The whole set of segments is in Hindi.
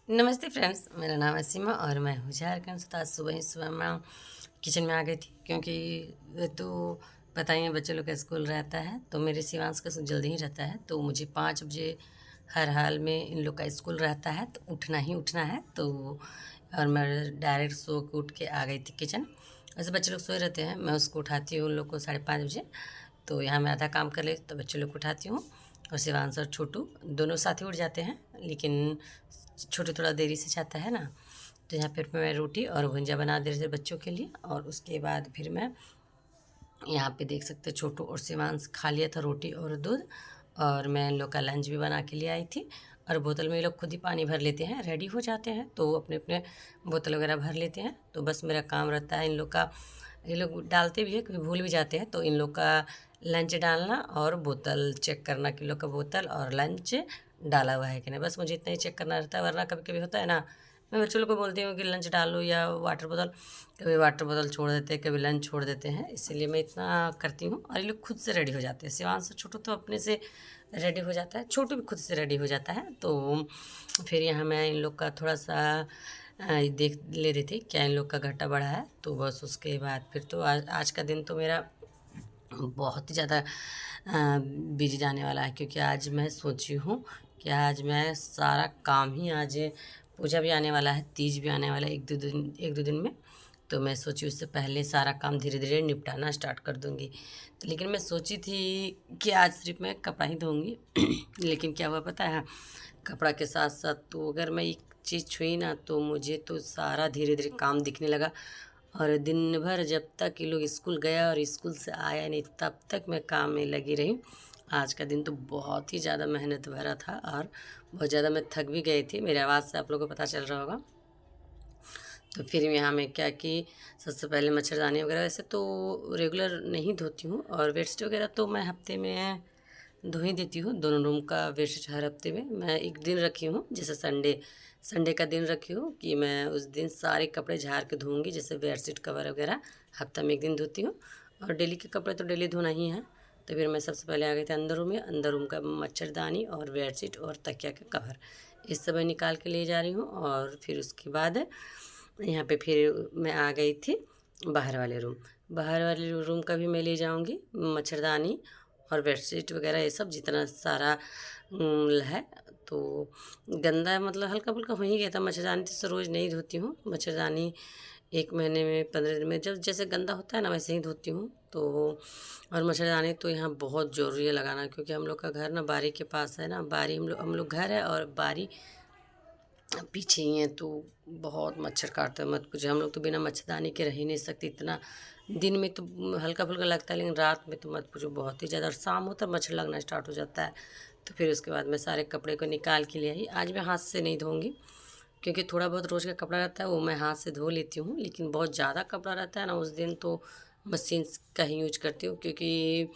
नमस्ते फ्रेंड्स, मेरा नाम है सीमा और मैं हूँ झारखंड से। तो आज सुबह ही सुबह मैं किचन में आ गई थी क्योंकि तो पता ही है बच्चे लोग का स्कूल रहता है। तो मेरे शिवांश का जल्दी ही रहता है, तो मुझे 5 बजे हर हाल में इन लोग का स्कूल रहता है, तो उठना ही उठना है। तो और मैं डायरेक्ट सो के उठ के आ गई थी किचन। वैसे बच्चे लोग सोए रहते हैं, मैं उसको उठाती हूँ उन लोग को 5:30 बजे। तो यहाँ मैं आधा काम कर लेती तो बच्चे लोग को उठाती हूँ, और शिवांश और छोटू दोनों साथ ही उठ जाते हैं। लेकिन छोटू थोड़ा देरी से जाता है ना, तो यहाँ फिर मैं रोटी और भुंजा बना दे रही थी बच्चों के लिए। और उसके बाद फिर मैं यहाँ पे देख सकते छोटू और शिवांश खा लिया था रोटी और दूध। और मैं इन लोग का लंच भी बना के ले आई थी। और बोतल में ये लोग खुद ही पानी भर लेते हैं, रेडी हो जाते हैं तो अपने अपने बोतल वगैरह भर लेते हैं। तो बस मेरा काम रहता है इन लोग का, ये लोग डालते भी है कभी भूल भी जाते हैं, तो इन लोग का लंच डालना और बोतल चेक करना कि इन लोग का बोतल और लंच डाला हुआ है कि नहीं। बस मुझे इतना ही चेक करना रहता है, वरना कभी कभी होता है ना, मैं बच्चों लोग को बोलती हूँ कि लंच डालो या वाटर बोतल, कभी वाटर बोतल छोड़ देते हैं, कभी लंच छोड़ देते हैं, इसीलिए मैं इतना करती हूँ। और ये लोग खुद से रेडी हो जाते हैं। शिवांश से छोटू तो अपने से रेडी हो जाता है, छोटू भी खुद से रेडी हो जाता है। तो फिर यहाँ मैं इन लोग का थोड़ा सा देख ले रही थी क्या इन लोग का घटा बढ़ा है। तो बस उसके बाद फिर तो आज का दिन तो मेरा बहुत ही ज़्यादा बिजी जाने वाला है, क्योंकि आज मैं सोची हूँ कि आज मैं सारा काम ही, आज पूजा भी आने वाला है, तीज भी आने वाला है एक दो दिन में। तो मैं सोची उससे पहले सारा काम धीरे धीरे निपटाना स्टार्ट कर दूँगी। तो लेकिन मैं सोची थी कि आज सिर्फ मैं कपड़ा ही धोऊँगी लेकिन क्या हुआ पता है, कपड़ा के साथ साथ तो अगर मैं एक चीज़ छुई ना, तो मुझे तो सारा धीरे धीरे काम दिखने लगा। और दिन भर जब तक ये लोग स्कूल गया और स्कूल से आया नहीं, तब तक मैं काम में लगी रही। आज का दिन तो बहुत ही ज़्यादा मेहनत भरा था और बहुत ज़्यादा मैं थक भी गई थी, मेरी आवाज़ से आप लोगों को पता चल रहा होगा। तो फिर यहाँ मैं क्या कि सबसे पहले मच्छरदानी वगैरह वैसे तो रेगुलर नहीं धोती हूँ, और बेडशीट वगैरह तो मैं हफ्ते में धो ही देती हूँ। दोनों रूम का बेडशीट हर हफ्ते में मैं एक दिन रखी हूँ, जैसे संडे संडे का दिन रखी हूँ कि मैं उस दिन सारे कपड़े झाड़ के धोऊंगी। जैसे बेडशीट कवर वगैरह हफ्ता में एक दिन धोती हूँ, और डेली के कपड़े तो डेली धोना ही है। तो फिर मैं सबसे पहले आ गई थी अंदर रूम में, अंदर रूम का मच्छरदानी और बेडशीट और तकिया का कवर, इस सब मैं निकाल के ले जा रही हूँ। और फिर उसके बाद यहाँ पे फिर मैं आ गई थी बाहर वाले रूम। बाहर वाले रूम का भी मैं ले जाऊँगी मच्छरदानी और बेडशीट वगैरह, ये सब जितना सारा है। तो गंदा मतलब हल्का फुल्का हो ही गया था। मच्छरदानी तो रोज़ नहीं धोती हूँ, मच्छरदानी 1 महीने में 15 दिन में जब जैसे गंदा होता है ना वैसे ही धोती हूँ। तो और मच्छरदानी तो यहाँ बहुत ज़रूरी है लगाना, क्योंकि हम लोग का घर ना बारी के पास है ना, बारी हम लोग घर है और बारी पीछे ही है। तो बहुत मच्छर काटता है, मत पूछिए। हम लोग तो बिना मच्छरदानी के रह ही नहीं सकते। इतना दिन में तो हल्का फुल्का लगता है, लेकिन रात में तो मत पूछो, बहुत ही ज़्यादा। और शाम होता है मच्छर लगना स्टार्ट हो जाता है। तो फिर उसके बाद मैं सारे कपड़े को निकाल के ले आई। आज मैं हाथ से नहीं धोऊंगी, क्योंकि थोड़ा बहुत रोज़ का कपड़ा रहता है वो मैं हाथ से धो लेती हूँ, लेकिन बहुत ज़्यादा कपड़ा रहता है ना उस दिन तो मशीन का ही यूज करती हूँ। क्योंकि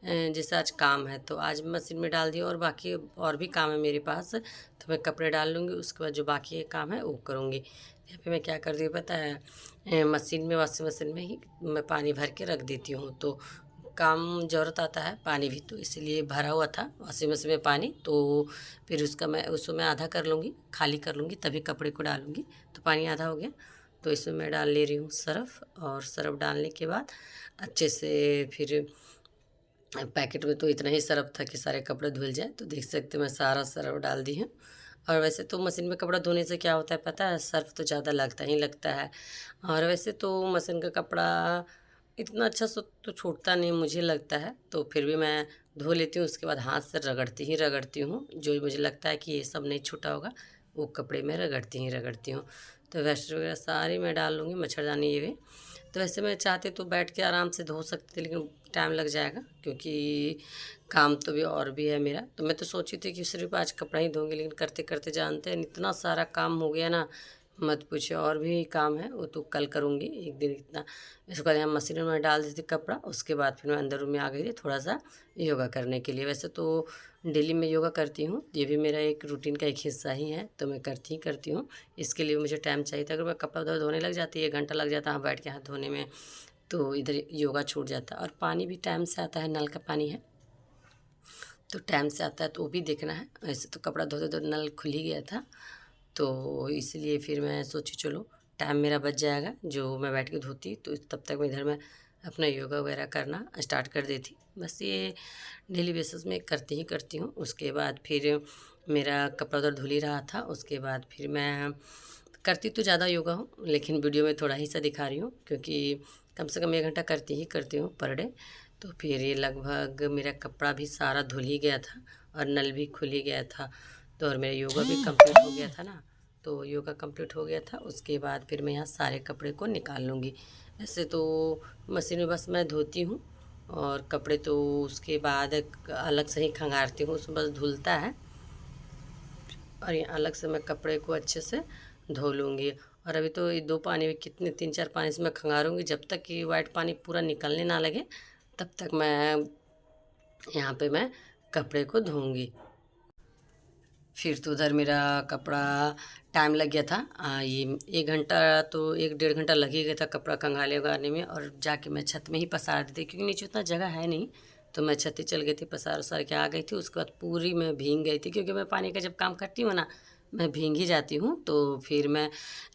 जैसे आज काम है तो आज मशीन में डाल दिया, और बाकी और भी काम है मेरे पास, तो मैं कपड़े डाल लूँगी। उसके बाद जो बाकी काम है वो करूँगी। यहाँ पे मैं क्या करती हूँ पता है, मशीन में, वॉशिंग मशीन में ही मैं पानी भर के रख देती हूँ। तो काम ज़रूरत आता है पानी भी, तो इसीलिए भरा हुआ था वॉशिंग मशीन में पानी। तो फिर उसको मैं आधा कर लूँगी, खाली कर लूँगी, तभी कपड़े को डालूँगी। तो पानी आधा हो गया, तो इसमें मैं डाल ले रही हूँ सर्फ़। और सर्फ़ डालने के बाद अच्छे से फिर पैकेट में तो इतना ही सर्फ़ था कि सारे कपड़े धुल जाए। तो देख सकते हैं मैं सारा सर्फ़ डाल दी हूँ। और वैसे तो मशीन में कपड़ा धोने से क्या होता है पता है, सर्फ़ तो ज़्यादा लगता ही लगता है। और वैसे तो मशीन का कपड़ा इतना अच्छा से तो छूटता नहीं मुझे लगता है, तो फिर भी मैं धो लेती हूँ। उसके बाद हाथ से रगड़ती हूँ, जो मुझे लगता है कि ये सब नहीं छूटा होगा वो कपड़े में रगड़ती हूँ। तो वेस्ट वगैरह सारी मैं डाल लूँगी, मच्छरदानी ये भी। तो वैसे मैं चाहती तो बैठ के आराम से धो सकती थी, लेकिन टाइम लग जाएगा क्योंकि काम तो भी और भी है मेरा। तो मैं तो सोची थी कि सिर्फ आज कपड़ा ही धोंगी, लेकिन करते करते जानते हैं इतना सारा काम हो गया ना, मत पूछिए। और भी काम है वो तो कल करूँगी एक दिन इतना। इसके बाद यहाँ मशीन में डाल दी थी कपड़ा, उसके बाद फिर मैं अंदर रूम में आ गई थी थोड़ा सा योगा करने के लिए। वैसे तो डेली मैं योगा करती हूँ, ये भी मेरा एक रूटीन का एक हिस्सा ही है, तो मैं करती हूँ। इसके लिए मुझे टाइम चाहिए था। अगर मैं कपड़ा उधर धोने लग जाती 1 घंटा लग जाता है बैठ के हाथ धोने में, तो इधर योगा छूट जाता है। और पानी भी टाइम से आता है, नल का पानी है तो टाइम से आता है, तो वो भी देखना है। वैसे तो कपड़ा धोते तो नल खुल ही गया था, तो इसलिए फिर मैं सोची चलो टाइम मेरा बच जाएगा जो मैं बैठ के धोती, तो तब तक मैं इधर मैं अपना योगा वगैरह करना स्टार्ट कर देती। बस ये डेली बेसिस में करती ही करती हूँ। उसके बाद फिर मेरा कपड़ा उधर धुल ही रहा था, उसके बाद फिर मैं करती तो ज़्यादा योगा हूँ, लेकिन वीडियो में थोड़ा ही सा दिखा रही हूँ क्योंकि कम से कम 1 घंटा करती ही करती हूँ पर डे। तो फिर ये लगभग मेरा कपड़ा भी सारा धुल ही गया था और नल भी खुल ही गया था, तो और मेरा योगा भी कंप्लीट हो गया था ना। तो योगा कंप्लीट हो गया था, उसके बाद फिर मैं यहाँ सारे कपड़े को निकाल लूँगी। ऐसे तो मशीन में बस मैं धोती हूँ और कपड़े तो उसके बाद अलग से ही खंगारती हूँ, उसमें बस धुलता है और ये अलग से मैं कपड़े को अच्छे से धो लूँगी। और अभी तो ये 2 पानी में कितने 3-4 पानी से मैं खंगारूँगी, जब तक कि वाइट पानी पूरा निकलने ना लगे तब तक मैं यहाँ पे मैं कपड़े को धोऊँगी। फिर तो उधर मेरा कपड़ा टाइम लग गया था, ये 1 घंटा तो 1 डेढ़ घंटा लग ही गया था कपड़ा कंघाले उगाने में, और जाके मैं छत में ही पसार दी थी क्योंकि नीचे उतना जगह है नहीं। तो मैं छत ही चल गई थी, पसार उसार के आ गई थी। उसके बाद पूरी मैं भीग गई थी क्योंकि मैं पानी का जब काम करती हूँ ना मैं भीग ही जाती हूँ। तो फिर मैं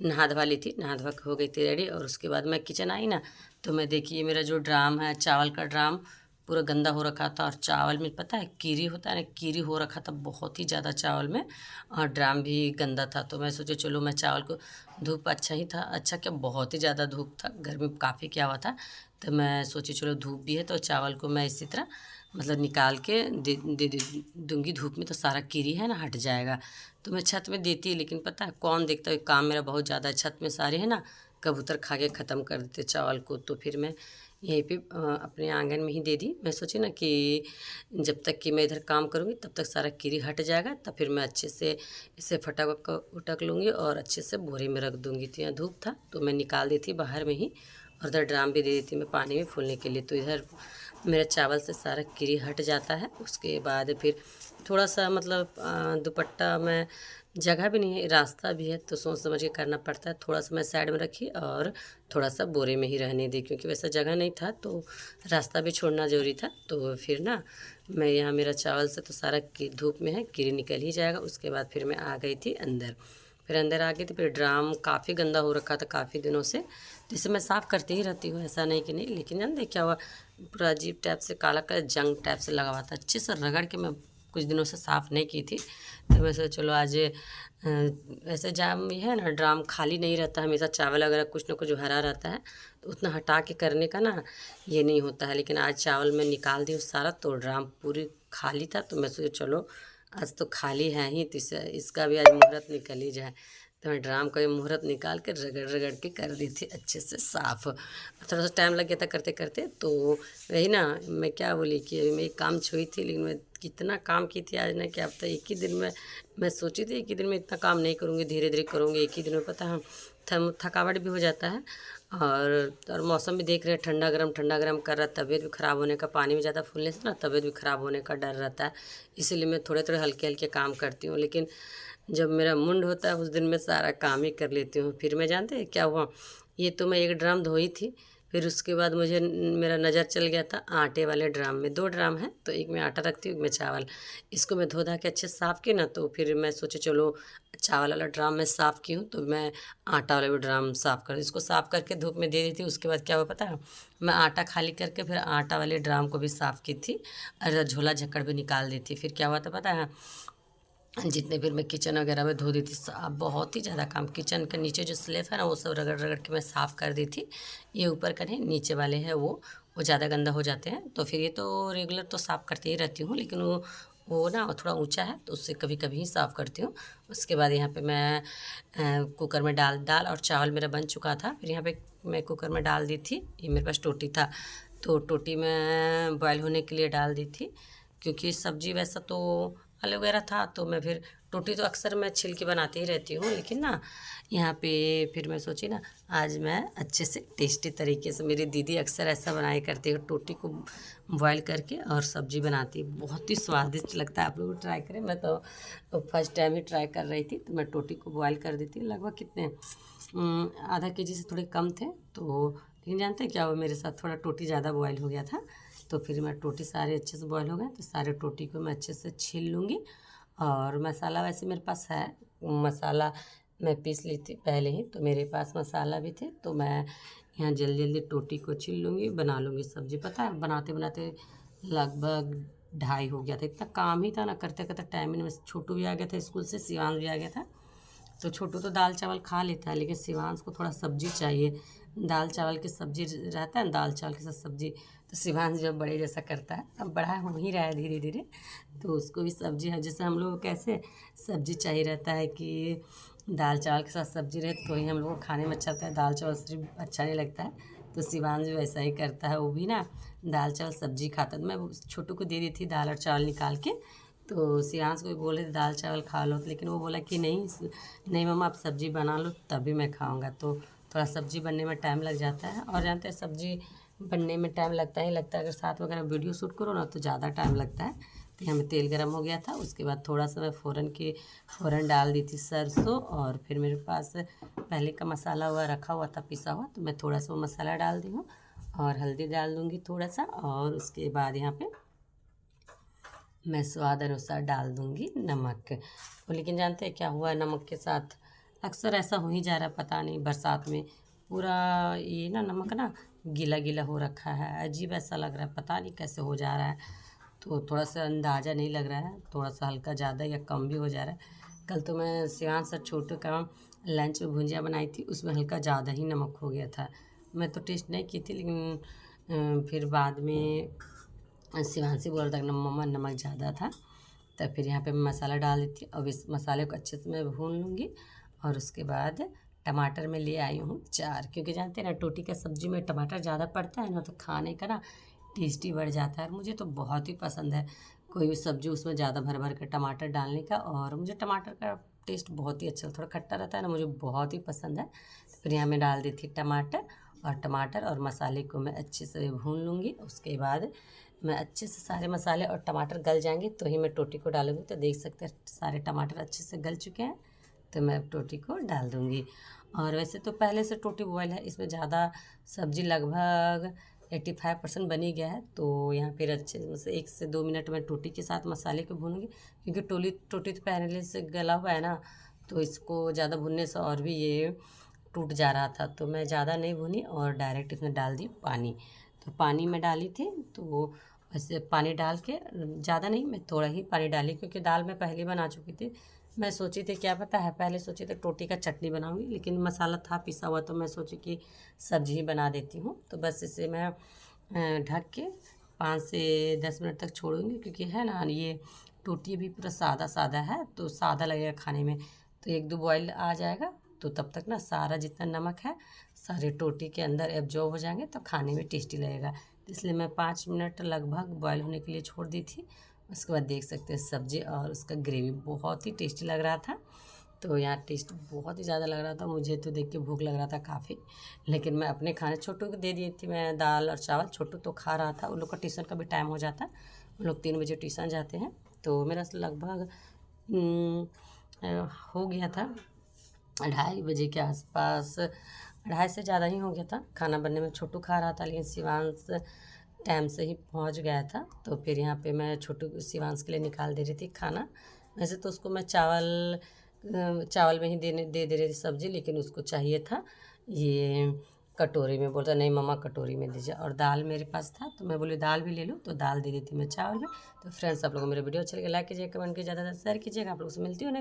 नहा धवा ली थी, नहा धवा के हो गई थी रेडी। और उसके बाद मैं किचन आई ना, तो मैं देखिए मेरा जो ड्राम है चावल का ड्राम पूरा गंदा हो रखा था, और चावल में पता है कीरी होता है ना, कीरी हो रखा था बहुत ही ज़्यादा चावल में, और ड्राम भी गंदा था। तो मैं सोचा चलो मैं चावल को, धूप अच्छा ही था, अच्छा क्या बहुत ही ज़्यादा धूप था, गर्मी काफ़ी क्या हुआ था। तो मैं सोची चलो धूप भी है तो चावल को मैं इसी तरह मतलब निकाल के दे दूँगी धूप में, तो सारा कीरी है ना हट जाएगा। तो मैं छत में देती, लेकिन पता है कौन देखता है, काम मेरा बहुत ज़्यादा है, छत में सारे है ना कबूतर खा के ख़त्म कर देते चावल को। तो फिर मैं यहीं पे अपने आंगन में ही दे दी। मैं सोची ना कि जब तक कि मैं इधर काम करूँगी तब तक सारा कीड़ी हट जाएगा, तब फिर मैं अच्छे से इसे फटाक उटक लूँगी और अच्छे से बोरे में रख दूँगी। तो यहाँ धूप था तो मैं निकाल दी थी बाहर में ही, और उधर ड्राम भी दे दी थी मैं पानी में फूलने के लिए। तो इधर मेरा चावल से सारा कीड़ी हट जाता है। उसके बाद फिर थोड़ा सा मतलब दुपट्टा में जगह भी नहीं है, रास्ता भी है, तो सोच समझ के करना पड़ता है। थोड़ा सा मैं साइड में रखी और थोड़ा सा बोरे में ही रहने दी क्योंकि वैसा जगह नहीं था, तो रास्ता भी छोड़ना ज़रूरी था। तो फिर ना मैं यहाँ मेरा चावल से तो सारा की धूप में है, कीड़ी निकल ही जाएगा। उसके बाद फिर मैं आ गई थी अंदर, फिर अंदर आ गई थी। फिर ड्राम काफ़ी गंदा हो रखा था काफ़ी दिनों से, तो इसे मैं साफ़ करती ही रहती हूँ, ऐसा नहीं कि नहीं। लेकिन जानते क्या हुआ, पूरा अजीब टाइप से काला काला जंग टाइप से लगा हुआ था, अच्छे से रगड़ के मैं कुछ दिनों से साफ़ नहीं की थी। तो मैं सोचा चलो आज ऐसे जाम भी है ना, ड्राम खाली नहीं रहता, हमेशा चावल वगैरह कुछ ना कुछ भरा रहता है, तो उतना हटा के करने का ना ये नहीं होता है। लेकिन आज चावल मैं निकाल दी हूँ सारा, तो ड्राम पूरी खाली था। तो मैं सोचा चलो आज तो खाली है ही, तो इसका भी आज मुहूर्त निकल ही जाए। तो मैं ड्राम का ये मुहूर्त निकाल के रगड़ रगड़ के कर दी थी अच्छे से साफ़। थोड़ा सा टाइम लग गया था करते करते। तो वही ना मैं क्या बोली कि अभी मैं एक काम छुई थी, लेकिन मैं कितना काम की थी आज ना, क्या पता एक ही दिन में मैं सोची थी एक ही दिन में इतना काम नहीं करूँगी, धीरे धीरे करूँगी। एक ही दिन में पता है थकावट भी हो जाता है, और मौसम भी देख रहे हैं ठंडा गरम कर रहा है, तबीयत भी ख़राब होने का, पानी में ज़्यादा फूलने से ना तबीयत भी ख़राब होने का डर रहता है। इसीलिए मैं थोड़े थोड़े हल्के हल्के काम करती हूँ, लेकिन जब मेरा मुंड होता है उस दिन मैं सारा काम ही कर लेती हूँ। फिर मैं जानते हैं क्या हुआ, ये तो मैं एक ड्राम धोई थी, फिर उसके बाद मुझे मेरा नज़र चल गया था आटे वाले ड्राम में। 2 ड्राम हैं, तो एक में आटा रखती हूँ, एक में चावल। इसको मैं धो धा के अच्छे से साफ़ की ना, तो फिर मैं सोची चलो चावल वाला ड्राम मैं साफ़ की हूँ तो मैं आटा वाला भी ड्राम साफ़ कर, इसको साफ़ करके धूप में दे दी थी। उसके बाद क्या हुआ पता है, मैं आटा खाली करके फिर आटा वाले ड्राम को भी साफ़ की थी, और झोला झक्कड़ भी निकाल दी थी। फिर क्या हुआ था पता है, जितने फिर मैं किचन वगैरह में धो दी थी साफ, बहुत ही ज़्यादा काम। किचन के नीचे जो स्लैब है ना वो सब रगड़ रगड़ के मैं साफ़ कर दी थी। ये ऊपर का नहीं, नीचे वाले हैं वो ज़्यादा गंदा हो जाते हैं। तो फिर ये तो रेगुलर तो साफ़ करती ही रहती हूँ, लेकिन वो ना थोड़ा ऊंचा है तो उससे कभी कभी ही साफ़ करती हूँ। उसके बाद यहाँ पे मैं कुकर में दाल और चावल मेरा बन चुका था। फिर यहाँ पे मैं कुकर में डाल दी थी, ये मेरे पास टोटी था, तो टोटी में बॉयल होने के लिए डाल दी थी। क्योंकि सब्ज़ी वैसा तो आलू वगैरह था, तो मैं फिर रोटी तो अक्सर मैं छिल के बनाती ही रहती हूँ, लेकिन ना यहाँ पे फिर मैं सोची ना आज मैं अच्छे से टेस्टी तरीके से, मेरी दीदी अक्सर ऐसा बनाया करती है, टोटी को बॉयल करके और सब्ज़ी बनाती है, बहुत ही स्वादिष्ट लगता है। आप लोग ट्राई करें, मैं तो फर्स्ट टाइम ही ट्राई कर रही थी। तो मैं टोटी को बॉयल कर देती, लगभग कितने आधा केजी से थोड़े कम थे। तो लेकिन जानते हैं क्या हुआ, मेरे साथ थोड़ा टोटी ज़्यादा बॉयल हो गया था। तो फिर मैं टोटी सारे अच्छे से बॉयल हो गए, तो सारे टोटी को मैं अच्छे से छील लूँगी। और मसाला वैसे मेरे पास है, मसाला मैं पीस ली थी पहले ही, तो मेरे पास मसाला भी थे। तो मैं यहाँ जल्दी जल्दी टोटी को छील लूँगी, बना लूँगी सब्ज़ी। पता है बनाते बनाते लगभग 2:30 हो गया था, इतना काम ही था ना, करते करते टाइम ही नहीं। छोटू भी आ गया था स्कूल से, शिवांश भी आ गया था। तो छोटू तो दाल चावल खा लेता है, लेकिन शिवांश को थोड़ा सब्जी चाहिए। दाल चावल की सब्जी रहता है ना, दाल चावल के साथ सब्जी। तो शिवांश जब बड़े जैसा करता है, अब बड़ा हो ही रहा है धीरे धीरे, तो उसको भी सब्जी है। जैसे हम लोग को कैसे सब्जी चाहिए रहता है कि दाल चावल के साथ सब्जी रहे, तो ही हम लोग को खाने में अच्छा लगता है, दाल चावल सिर्फ अच्छा नहीं लगता है। तो शिवांश भी वैसा ही करता है, वो भी ना दाल चावल सब्जी खाता। तो मैं छोटू को दे दी थी दाल और चावल निकाल के, तो शिवांश को भी बोले थे दाल चावल खा लो, लेकिन वो बोला कि नहीं नहीं मम्मा आप सब्ज़ी बना लो तभी मैं खाऊंगा। तो थोड़ा सब्ज़ी बनने में टाइम लग जाता है, और जानते हैं सब्ज़ी बनने में टाइम लगता ही लगता है। अगर साथ वगैरह वीडियो शूट करो ना तो ज़्यादा टाइम लगता है। तो यहाँ में तेल गरम हो गया था, उसके बाद थोड़ा सा मैं फ़ौरन डाल दी थी सरसों, और फिर मेरे पास पहले का मसाला हुआ रखा हुआ था पिसा हुआ, तो मैं थोड़ा सा वो मसाला डाल दी हूँ, और हल्दी डाल दूँगी थोड़ा सा, और उसके बाद यहाँ पे मैं स्वाद अनुसार डाल दूँगी नमक। लेकिन जानते हैं क्या हुआ नमक के साथ, अक्सर ऐसा हो ही जा रहा है, पता नहीं बरसात में पूरा ये ना नमक ना गीला गीला हो रखा है, अजीब ऐसा लग रहा है, पता नहीं कैसे हो जा रहा है। तो थोड़ा सा अंदाज़ा नहीं लग रहा है, थोड़ा सा हल्का ज़्यादा या कम भी हो जा रहा है। कल तो मैं शिवांश और छोटू का लंच में भुंजिया बनाई थी, उसमें हल्का ज़्यादा ही नमक हो गया था। मैं तो टेस्ट नहीं की थी, लेकिन फिर बाद में शिवांशी बोल रहा था कि मम्मा नमक ज़्यादा था। तब फिर यहाँ पे मैं मसाला डाल दी थी। अब इस मसाले को अच्छे से मैं भून लूँगी, और उसके बाद टमाटर में ले आई हूँ 4, क्योंकि जानते हैं ना टोटी का सब्ज़ी में टमाटर ज़्यादा पड़ता है ना, तो खाने का ना टेस्टी बढ़ जाता है। और मुझे तो बहुत ही पसंद है कोई भी सब्ज़ी उसमें ज़्यादा भर भर कर टमाटर डालने का, और मुझे टमाटर का टेस्ट बहुत ही अच्छा, थोड़ा खट्टा रहता है ना, मुझे बहुत ही पसंद है। तो फिर यहाँ मैं डाल दी थी टमाटर और मसाले को मैं अच्छे से भून लूँगी। उसके बाद मैं अच्छे से सारे मसाले और टमाटर गल जाएंगे तो ही मैं टोटी को डालूँगी। तो देख सकते हैं सारे टमाटर अच्छे से गल चुके हैं, तो मैं अब टोटी को डाल दूँगी। और वैसे तो पहले से टोटी बॉयल है, इसमें ज़्यादा सब्ज़ी लगभग 85% बन ही गया है। तो यहाँ फिर अच्छे से 1 से 2 मिनट में टोटी के साथ मसाले को भूनूँगी, क्योंकि टोटी तो पहले से गला हुआ है ना, तो इसको ज़्यादा भूनने से और भी ये टूट जा रहा था। तो मैं ज़्यादा नहीं भूनी और डायरेक्ट इसमें डाल दी पानी। तो पानी में डाली थी, तो वैसे पानी डाल के ज़्यादा नहीं, मैं थोड़ा ही पानी डाली, क्योंकि दाल मैं पहले बना चुकी थी। मैं सोची थी क्या पता है, पहले सोची थी टोटी का चटनी बनाऊंगी, लेकिन मसाला था पिसा हुआ, तो मैं सोची कि सब्जी ही बना देती हूँ। तो बस इसे मैं ढक के 5 से 10 मिनट तक छोड़ूंगी, क्योंकि है ना ये टोटी भी पूरा सादा सादा है, तो सादा लगेगा खाने में। तो 1-2 बॉयल आ जाएगा, तो तब तक ना सारा जितना नमक है सारे टोटी के अंदर एब्जॉर्ब हो जाएंगे, तो खाने में टेस्टी लगेगा। तो इसलिए मैं 5 मिनट लगभग बॉयल होने के लिए छोड़ दी थी। उसके बाद देख सकते हैं सब्ज़ी और उसका ग्रेवी बहुत ही टेस्टी लग रहा था। तो यहाँ टेस्ट बहुत ही ज़्यादा लग रहा था, मुझे तो देख के भूख लग रहा था काफ़ी। लेकिन मैं अपने खाने छोटू को दे दी थी मैं दाल और चावल, छोटू तो खा रहा था। उन लोग का ट्यूशन का भी टाइम हो जाता है, उन लोग 3 बजे ट्यूशन जाते हैं। तो मेरा लगभग हो गया था 2:30 बजे के आसपास, 2:30 से ज़्यादा ही हो गया था खाना बनने में। छोटू खा रहा था, लेकिन शिवांश टाइम से ही पहुंच गया था। तो फिर यहाँ पे मैं छोटू शिवांश के लिए निकाल दे रही थी खाना। वैसे तो उसको मैं चावल में ही दे रही थी सब्ज़ी, लेकिन उसको चाहिए था ये कटोरी में, बोलता नहीं मम्मा कटोरी में दीजिए। और दाल मेरे पास था, तो मैं बोली दाल भी ले लूँ, तो दाल दे दी थी मैं चावल में। तो फ्रेंड्स, आप लोगों को मेरा वीडियो अच्छा लगे लाइक कीजिए, कमेंट कीजिए, ज़्यादा से शेयर कीजिएगा। आप लोगों से मिलती हूँ नेक्स्ट।